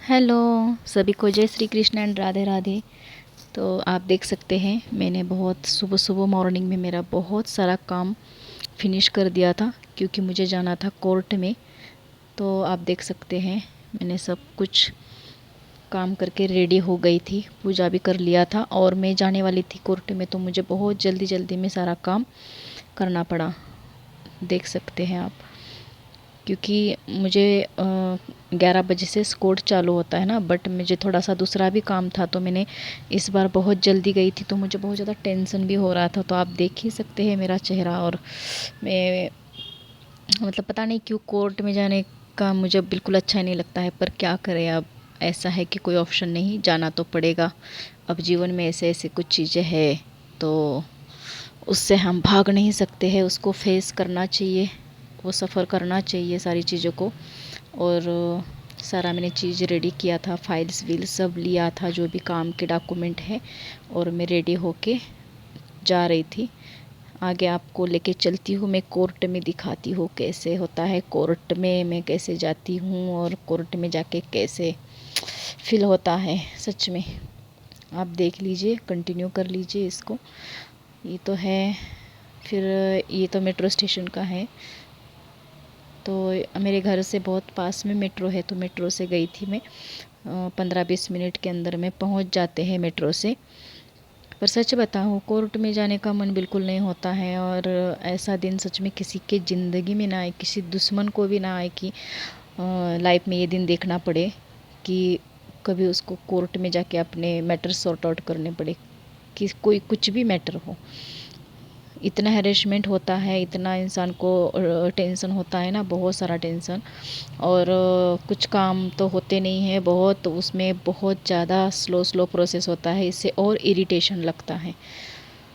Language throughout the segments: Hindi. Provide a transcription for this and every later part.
हेलो सभी को, जय श्री कृष्ण एंड राधे राधे। तो आप देख सकते हैं मैंने बहुत सुबह सुबह मॉर्निंग में मेरा बहुत सारा काम फिनिश कर दिया था, क्योंकि मुझे जाना था कोर्ट में। तो आप देख सकते हैं मैंने सब कुछ काम करके रेडी हो गई थी, पूजा भी कर लिया था और मैं जाने वाली थी कोर्ट में। तो मुझे बहुत जल्दी जल्दी में सारा काम करना पड़ा, देख सकते हैं आप। क्योंकि मुझे 11 बजे से कोर्ट चालू होता है ना, बट मुझे थोड़ा सा दूसरा भी काम था, तो मैंने इस बार बहुत जल्दी गई थी, तो मुझे बहुत ज़्यादा टेंशन भी हो रहा था। तो आप देख ही सकते हैं मेरा चेहरा। और मैं मतलब पता नहीं क्यों कोर्ट में जाने का मुझे बिल्कुल अच्छा ही नहीं लगता है, पर क्या करें अब। ऐसा है कि कोई ऑप्शन नहीं, जाना तो पड़ेगा। अब जीवन में ऐसे ऐसे कुछ चीज़ें हैं, तो उससे हम भाग नहीं सकते हैं, उसको फेस करना चाहिए, वो सफ़र करना चाहिए सारी चीज़ों को। और सारा मैंने चीज़ रेडी किया था, फाइल्स वील सब लिया था, जो भी काम के डॉक्यूमेंट है, और मैं रेडी होके जा रही थी। आगे आपको लेके चलती हूँ, मैं कोर्ट में दिखाती हूँ कैसे होता है कोर्ट में, मैं कैसे जाती हूँ और कोर्ट में जाके कैसे फील होता है सच में। आप देख लीजिए, कंटिन्यू कर लीजिए इसको। ये तो है, फिर ये तो मेट्रो स्टेशन का है। तो मेरे घर से बहुत पास में मेट्रो है, तो मेट्रो से गई थी मैं। 15-20 मिनट के अंदर में पहुंच जाते हैं मेट्रो से। पर सच बताऊँ, कोर्ट में जाने का मन बिल्कुल नहीं होता है। और ऐसा दिन सच में किसी के ज़िंदगी में ना आए, किसी दुश्मन को भी ना आए कि लाइफ में ये दिन देखना पड़े कि कभी उसको कोर्ट में जाके अपने मैटर सॉर्ट आउट करने पड़े, कि कोई कुछ भी मैटर हो। इतना हैरेसमेंट होता है, इतना इंसान को टेंशन होता है ना, बहुत सारा टेंशन। और कुछ काम तो होते नहीं है, बहुत उसमें बहुत ज़्यादा स्लो स्लो प्रोसेस होता है, इससे और इरिटेशन लगता है।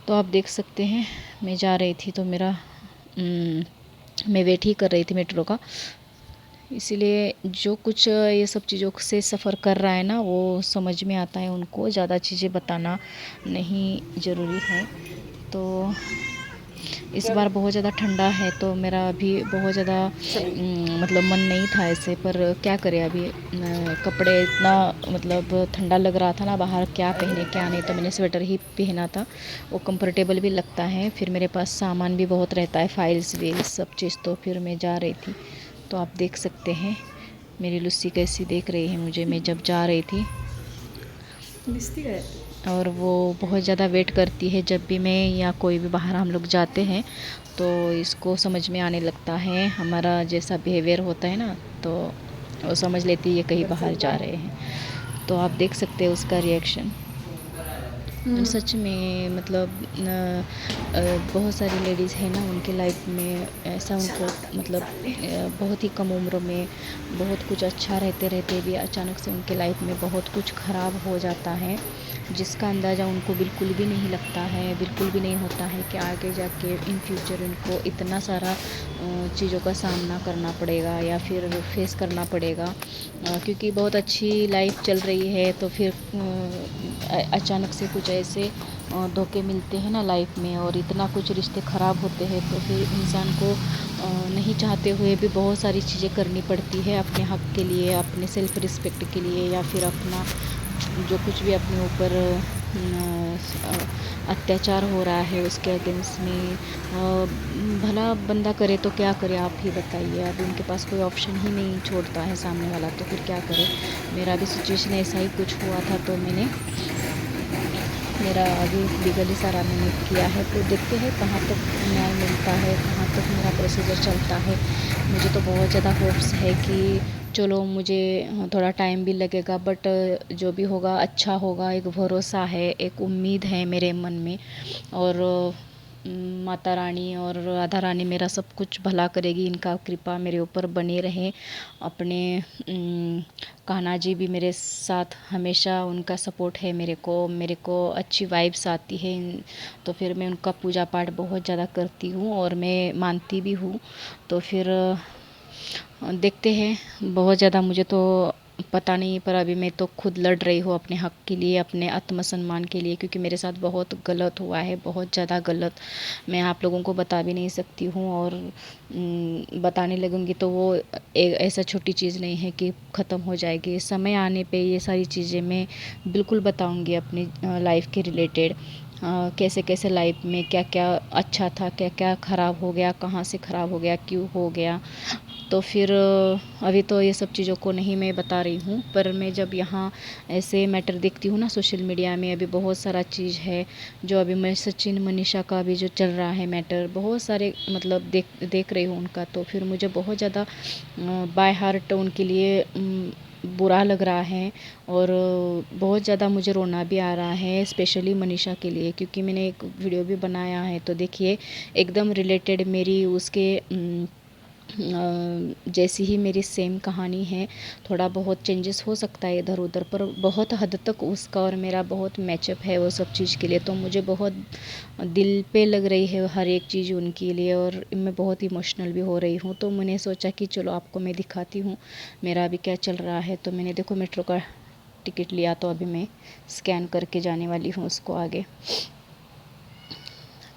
तो आप देख सकते हैं मैं जा रही थी, तो मेरा मैं वेट ही कर रही थी मेट्रो का। इसीलिए जो कुछ ये सब चीज़ों से सफ़र कर रहा है ना, वो समझ में आता है उनको, ज़्यादा चीज़ें बताना नहीं ज़रूरी है। तो इस बार बहुत ज़्यादा ठंडा है, तो मेरा अभी बहुत ज़्यादा मतलब मन नहीं था ऐसे, पर क्या करें अभी। कपड़े इतना मतलब ठंडा लग रहा था ना बाहर, क्या पहने क्या नहीं, तो मैंने स्वेटर ही पहना था, वो कंफर्टेबल भी लगता है। फिर मेरे पास सामान भी बहुत रहता है, फाइल्स वील्स सब चीज़, तो फिर मैं जा रही थी। तो आप देख सकते हैं मेरी लुस्सी कैसी देख रही है मुझे, मैं जब जा रही थी। और वो बहुत ज़्यादा वेट करती है जब भी मैं या कोई भी बाहर हम लोग जाते हैं, तो इसको समझ में आने लगता है हमारा जैसा बिहेवियर होता है ना, तो वो समझ लेती है ये कहीं बाहर जा रहे हैं। तो आप देख सकते हैं उसका रिएक्शन। सच में मतलब बहुत सारी लेडीज़ है ना, उनके लाइफ में ऐसा उनको मतलब बहुत ही कम उम्र में बहुत कुछ अच्छा रहते रहते भी अचानक से उनके लाइफ में बहुत कुछ ख़राब हो जाता है, जिसका अंदाज़ा उनको बिल्कुल भी नहीं लगता है, बिल्कुल भी नहीं होता है कि आगे जाके इन फ्यूचर उनको इतना सारा चीज़ों का सामना करना पड़ेगा या फिर फेस करना पड़ेगा। क्योंकि बहुत अच्छी लाइफ चल रही है, तो फिर अचानक से कुछ ऐसे धोखे मिलते हैं ना लाइफ में, और इतना कुछ रिश्ते ख़राब होते हैं, तो फिर इंसान को नहीं चाहते हुए भी बहुत सारी चीज़ें करनी पड़ती है अपने हक़ के लिए, अपने सेल्फ़ रिस्पेक्ट के लिए, या फिर अपना जो कुछ भी अपने ऊपर अत्याचार हो रहा है उसके अगेंस्ट में। भला बंदा करे तो क्या करे, आप ही बताइए। अब उनके पास कोई ऑप्शन ही नहीं छोड़ता है सामने वाला, तो फिर क्या करे। मेरा भी सिचुएशन ऐसा ही कुछ हुआ था, तो मेरा अभी लीगली सारा मैंने किया है, तो देखते हैं कहाँ तक न्याय मिलता है, कहाँ तक मेरा प्रोसीजर चलता है। मुझे तो बहुत ज़्यादा होप्स है कि चलो, मुझे थोड़ा टाइम भी लगेगा, बट जो भी होगा अच्छा होगा, एक भरोसा है, एक उम्मीद है मेरे मन में। और माता रानी और राधा रानी मेरा सब कुछ भला करेगी, इनका कृपा मेरे ऊपर बनी रहे। अपने कान्हा जी भी मेरे साथ हमेशा, उनका सपोर्ट है मेरे को अच्छी वाइब्स आती है। तो फिर मैं उनका पूजा पाठ बहुत ज़्यादा करती हूँ और मैं मानती भी हूँ। तो फिर देखते हैं, बहुत ज़्यादा मुझे तो पता नहीं, पर अभी मैं तो खुद लड़ रही हूँ अपने हक़ के लिए, अपने आत्मसम्मान के लिए, क्योंकि मेरे साथ बहुत गलत हुआ है, बहुत ज़्यादा गलत। मैं आप लोगों को बता भी नहीं सकती हूँ, और बताने लगूँगी तो वो ऐसा छोटी चीज़ नहीं है कि ख़त्म हो जाएगी। समय आने पे ये सारी चीज़ें मैं बिल्कुल बताऊँगी अपनी लाइफ़ के रिलेटेड। कैसे कैसे लाइफ में क्या क्या अच्छा था, क्या क्या ख़राब हो गया, कहाँ से ख़राब हो गया, क्यों हो गया। तो फिर अभी तो ये सब चीज़ों को नहीं मैं बता रही हूँ, पर मैं जब यहाँ ऐसे मैटर देखती हूँ ना सोशल मीडिया में, अभी बहुत सारा चीज़ है जो अभी मैं सचिन मनीषा का भी जो चल रहा है मैटर, बहुत सारे मतलब देख रही हूँ उनका, तो फिर मुझे बहुत ज़्यादा बाय हार्ट उनके लिए बुरा लग रहा है, और बहुत ज़्यादा मुझे रोना भी आ रहा है, स्पेशली मनीषा के लिए, क्योंकि मैंने एक वीडियो भी बनाया है। तो देखिए, एकदम रिलेटेड मेरी उसके जैसी ही मेरी सेम कहानी है। थोड़ा बहुत चेंजेस हो सकता है इधर उधर, पर बहुत हद तक उसका और मेरा बहुत मैचअप है वो सब चीज़ के लिए। तो मुझे बहुत दिल पे लग रही है हर एक चीज़ उनके लिए, और मैं बहुत इमोशनल भी हो रही हूँ। तो मैंने सोचा कि चलो आपको मैं दिखाती हूँ मेरा अभी क्या चल रहा है। तो मैंने देखो मेट्रो का टिकट लिया, तो अभी मैं स्कैन करके जाने वाली हूँ उसको आगे।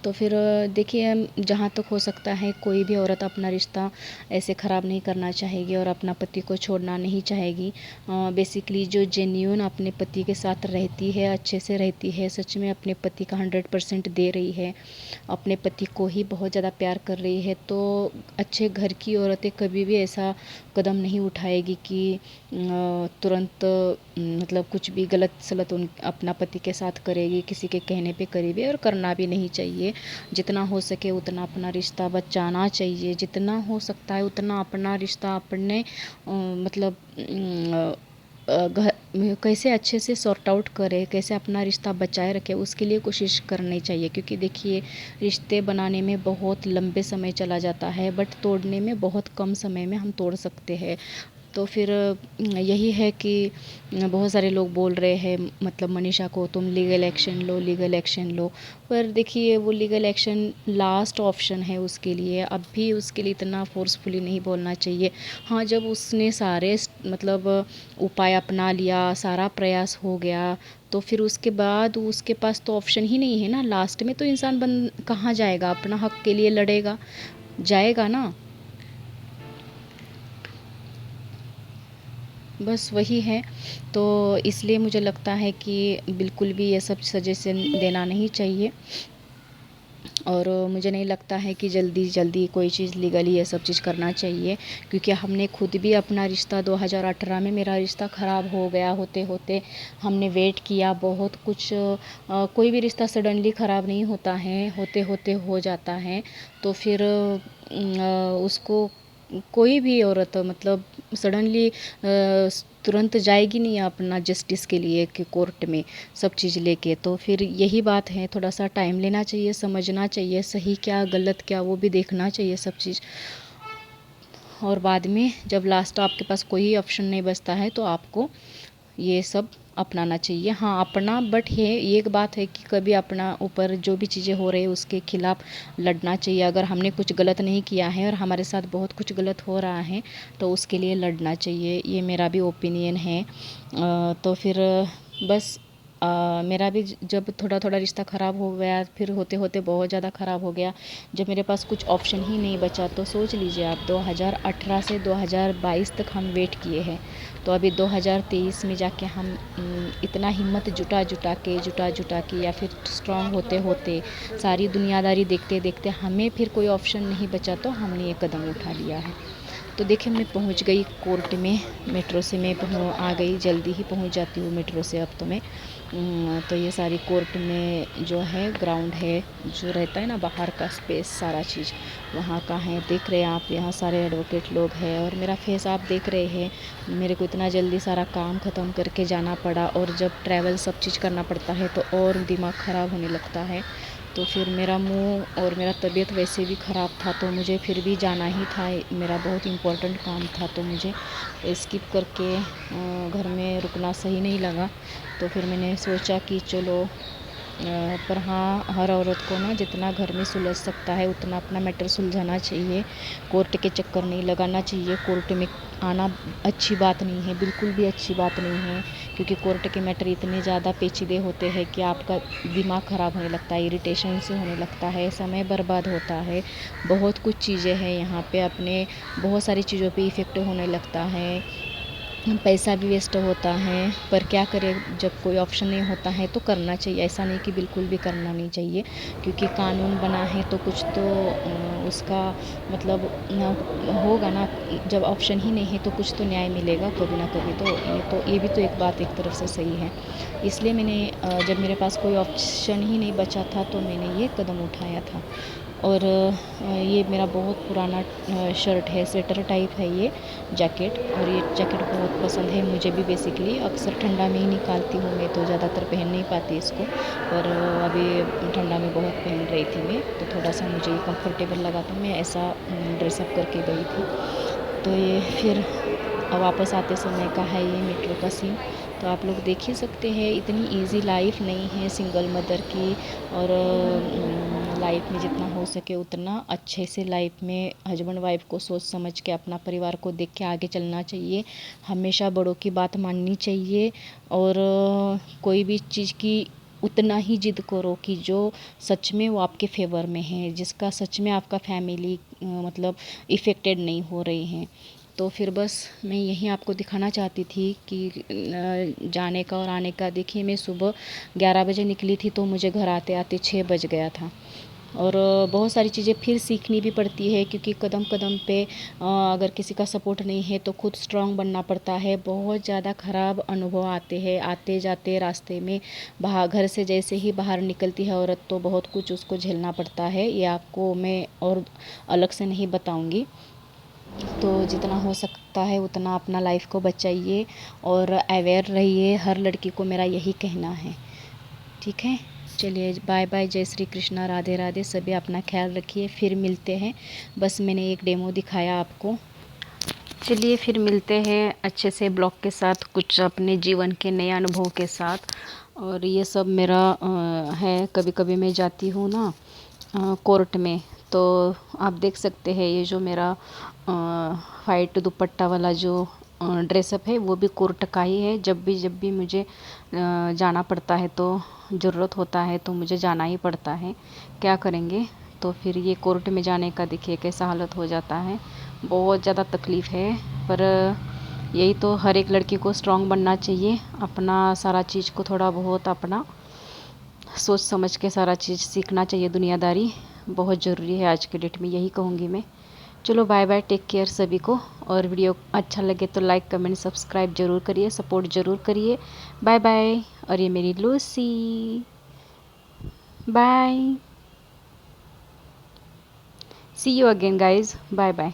तो फिर देखिए, जहाँ तक हो सकता है कोई भी औरत अपना रिश्ता ऐसे ख़राब नहीं करना चाहेगी और अपना पति को छोड़ना नहीं चाहेगी। बेसिकली जो जेन्यून अपने पति के साथ रहती है, अच्छे से रहती है, सच में अपने पति का 100% दे रही है, अपने पति को ही बहुत ज़्यादा प्यार कर रही है, तो अच्छे घर की औरतें कभी भी ऐसा कदम नहीं उठाएगी कि तुरंत मतलब कुछ भी गलत सलत अपना पति के साथ करेगी, किसी के कहने पे करेगी, और करना भी नहीं चाहिए। जितना हो सके उतना अपना रिश्ता बचाना चाहिए, जितना हो सकता है उतना अपना रिश्ता अपने मतलब घर कैसे अच्छे से सॉर्ट आउट करे, कैसे अपना रिश्ता बचाए रखे, उसके लिए कोशिश करनी चाहिए। क्योंकि देखिए, रिश्ते बनाने में बहुत लंबे समय चला जाता है, बट तोड़ने में बहुत कम समय में हम तोड़ सकते हैं। तो फिर यही है कि बहुत सारे लोग बोल रहे हैं मतलब मनीषा को, तुम लीगल एक्शन लो, लीगल एक्शन लो। पर देखिए, वो लीगल एक्शन लास्ट ऑप्शन है उसके लिए, अब भी उसके लिए इतना फोर्सफुली नहीं बोलना चाहिए। हाँ, जब उसने सारे मतलब उपाय अपना लिया, सारा प्रयास हो गया, तो फिर उसके बाद उसके पास तो ऑप्शन ही नहीं है ना। लास्ट में तो इंसान कहाँ जाएगा, अपना हक के लिए लड़ेगा, जाएगा ना। बस वही है। तो इसलिए मुझे लगता है कि बिल्कुल भी ये सब सजेशन देना नहीं चाहिए, और मुझे नहीं लगता है कि जल्दी जल्दी कोई चीज़ लीगली ये सब चीज़ करना चाहिए। क्योंकि हमने खुद भी अपना रिश्ता 2018 में मेरा रिश्ता ख़राब हो गया, होते होते हमने वेट किया बहुत कुछ। कोई भी रिश्ता सडनली ख़राब नहीं होता है, होते होते हो जाता है। तो फिर उसको कोई भी औरत मतलब सडनली तुरंत जाएगी नहीं अपना जस्टिस के लिए कि कोर्ट में सब चीज़ लेके। तो फिर यही बात है, थोड़ा सा टाइम लेना चाहिए, समझना चाहिए सही क्या गलत क्या, वो भी देखना चाहिए सब चीज़। और बाद में जब लास्ट आपके पास कोई ऑप्शन नहीं बचता है, तो आपको ये सब अपनाना चाहिए। हाँ, अपना, बट ये एक बात है कि कभी अपना ऊपर जो भी चीज़ें हो रही है उसके खिलाफ लड़ना चाहिए। अगर हमने कुछ गलत नहीं किया है और हमारे साथ बहुत कुछ गलत हो रहा है, तो उसके लिए लड़ना चाहिए, ये मेरा भी ओपिनियन है। तो फिर बस मेरा भी जब थोड़ा थोड़ा रिश्ता ख़राब हो गया, फिर होते होते बहुत ज़्यादा ख़राब हो गया, जब मेरे पास कुछ ऑप्शन ही नहीं बचा, तो सोच लीजिए आप 2018 से 2022 तक हम वेट किए हैं। तो अभी 2023 में जाके हम इतना हिम्मत जुटा के या फिर स्ट्रांग होते होते, सारी दुनियादारी देखते देखते हमें फिर कोई ऑप्शन नहीं बचा, तो हमने ये कदम उठा लिया है। तो देखिए, मैं पहुंच गई कोर्ट में, मेट्रो से मैं आ गई, जल्दी ही पहुंच जाती हूँ मेट्रो से अब तो मैं। तो ये सारी कोर्ट में जो है ग्राउंड है, जो रहता है ना बाहर का स्पेस, सारा चीज़ वहाँ का है। देख रहे हैं आप, यहाँ सारे एडवोकेट लोग हैं, और मेरा फेस आप देख रहे हैं। मेरे को इतना जल्दी सारा काम ख़त्म करके जाना पड़ा, और जब ट्रैवल सब चीज़ करना पड़ता है तो और दिमाग ख़राब होने लगता है। तो फिर मेरा मुंह और मेरा तबीयत वैसे भी ख़राब था, तो मुझे फिर भी जाना ही था, मेरा बहुत इम्पोर्टेंट काम था, तो मुझे स्किप करके घर में रुकना सही नहीं लगा। तो फिर मैंने सोचा कि चलो पर हाँ, हर औरत को ना जितना घर में सुलझ सकता है उतना अपना मैटर सुलझाना चाहिए। कोर्ट के चक्कर नहीं लगाना चाहिए। कोर्ट में आना अच्छी बात नहीं है, बिल्कुल भी अच्छी बात नहीं है, क्योंकि कोर्ट के मैटर इतने ज़्यादा पेचीदे होते हैं कि आपका दिमाग ख़राब होने लगता है, इरिटेशन से होने लगता है, समय बर्बाद होता है। बहुत कुछ चीज़ें हैं यहाँ पे, अपने बहुत सारी चीज़ों पे इफ़ेक्ट होने लगता है, पैसा भी वेस्ट होता है। पर क्या करें, जब कोई ऑप्शन नहीं होता है तो करना चाहिए। ऐसा नहीं कि बिल्कुल भी करना नहीं चाहिए, क्योंकि कानून बना है तो कुछ तो उसका मतलब होगा ना। जब ऑप्शन ही नहीं है तो कुछ तो न्याय मिलेगा कभी ना कभी। तो ये भी तो एक बात एक तरफ से सही है। इसलिए मैंने जब मेरे पास कोई ऑप्शन ही नहीं बचा था तो मैंने ये कदम उठाया था। और ये मेरा बहुत पुराना शर्ट है, स्वेटर टाइप है ये जैकेट। और ये जैकेट बहुत पसंद है मुझे भी। बेसिकली अक्सर ठंडा में ही निकालती हूँ मैं, तो ज़्यादातर पहन नहीं पाती इसको। पर अभी ठंडा में बहुत पहन रही थी मैं, तो थोड़ा सा मुझे ये कंफर्टेबल लगा, तो मैं ऐसा ड्रेसअप करके गई थी। तो ये फिर वापस आते समय का है ये मेट्रो का सीन। तो आप लोग देख ही सकते हैं, इतनी इजी लाइफ नहीं है सिंगल मदर की। और लाइफ में जितना हो सके उतना अच्छे से लाइफ में हस्बैंड वाइफ को सोच समझ के, अपना परिवार को देख के आगे चलना चाहिए। हमेशा बड़ों की बात माननी चाहिए। और कोई भी चीज़ की उतना ही जिद करो कि जो सच में वो आपके फेवर में है, जिसका सच में आपका फैमिली मतलब इफ़ेक्टेड नहीं हो रही हैं। तो फिर बस मैं यही आपको दिखाना चाहती थी कि जाने का और आने का। देखिए, मैं सुबह 11 बजे निकली थी तो मुझे घर आते आते 6 बज गया था। और बहुत सारी चीज़ें फिर सीखनी भी पड़ती है, क्योंकि कदम कदम पे अगर किसी का सपोर्ट नहीं है तो खुद स्ट्रांग बनना पड़ता है। बहुत ज़्यादा ख़राब अनुभव आते हैं आते जाते रास्ते में। बाहर घर से जैसे ही बाहर निकलती है औरत तो बहुत कुछ उसको झेलना पड़ता है। ये आपको मैं और अलग से नहीं बताऊंगी। तो जितना हो सकता है उतना अपना लाइफ को बचाइए और अवेयर रहिए। हर लड़की को मेरा यही कहना है। ठीक है, चलिए बाय बाय, जय श्री कृष्णा, राधे राधे। सभी अपना ख्याल रखिए, फिर मिलते हैं। बस मैंने एक डेमो दिखाया आपको। चलिए फिर मिलते हैं अच्छे से ब्लॉग के साथ, कुछ अपने जीवन के नए अनुभव के साथ। और ये सब मेरा है, कभी कभी मैं जाती हूँ ना कोर्ट में, तो आप देख सकते हैं ये जो मेरा वाइट दुपट्टा वाला जो ड्रेसअप है वो भी कोर्ट का ही है। जब भी मुझे जाना पड़ता है, तो ज़रूरत होता है तो मुझे जाना ही पड़ता है, क्या करेंगे। तो फिर ये कोर्ट में जाने का देखिए कैसा हालत हो जाता है, बहुत ज़्यादा तकलीफ़ है। पर यही तो, हर एक लड़की को स्ट्रांग बनना चाहिए। अपना सारा चीज़ को थोड़ा बहुत अपना सोच समझ के सारा चीज़ सीखना चाहिए। दुनियादारी बहुत ज़रूरी है आज के डेट में, यही कहूँगी मैं। चलो बाय बाय, टेक केयर सभी को। और वीडियो अच्छा लगे तो लाइक कमेंट सब्सक्राइब ज़रूर करिए, सपोर्ट ज़रूर करिए। Bye bye. और ये मेरी Lucy, bye, see you again guys, bye bye.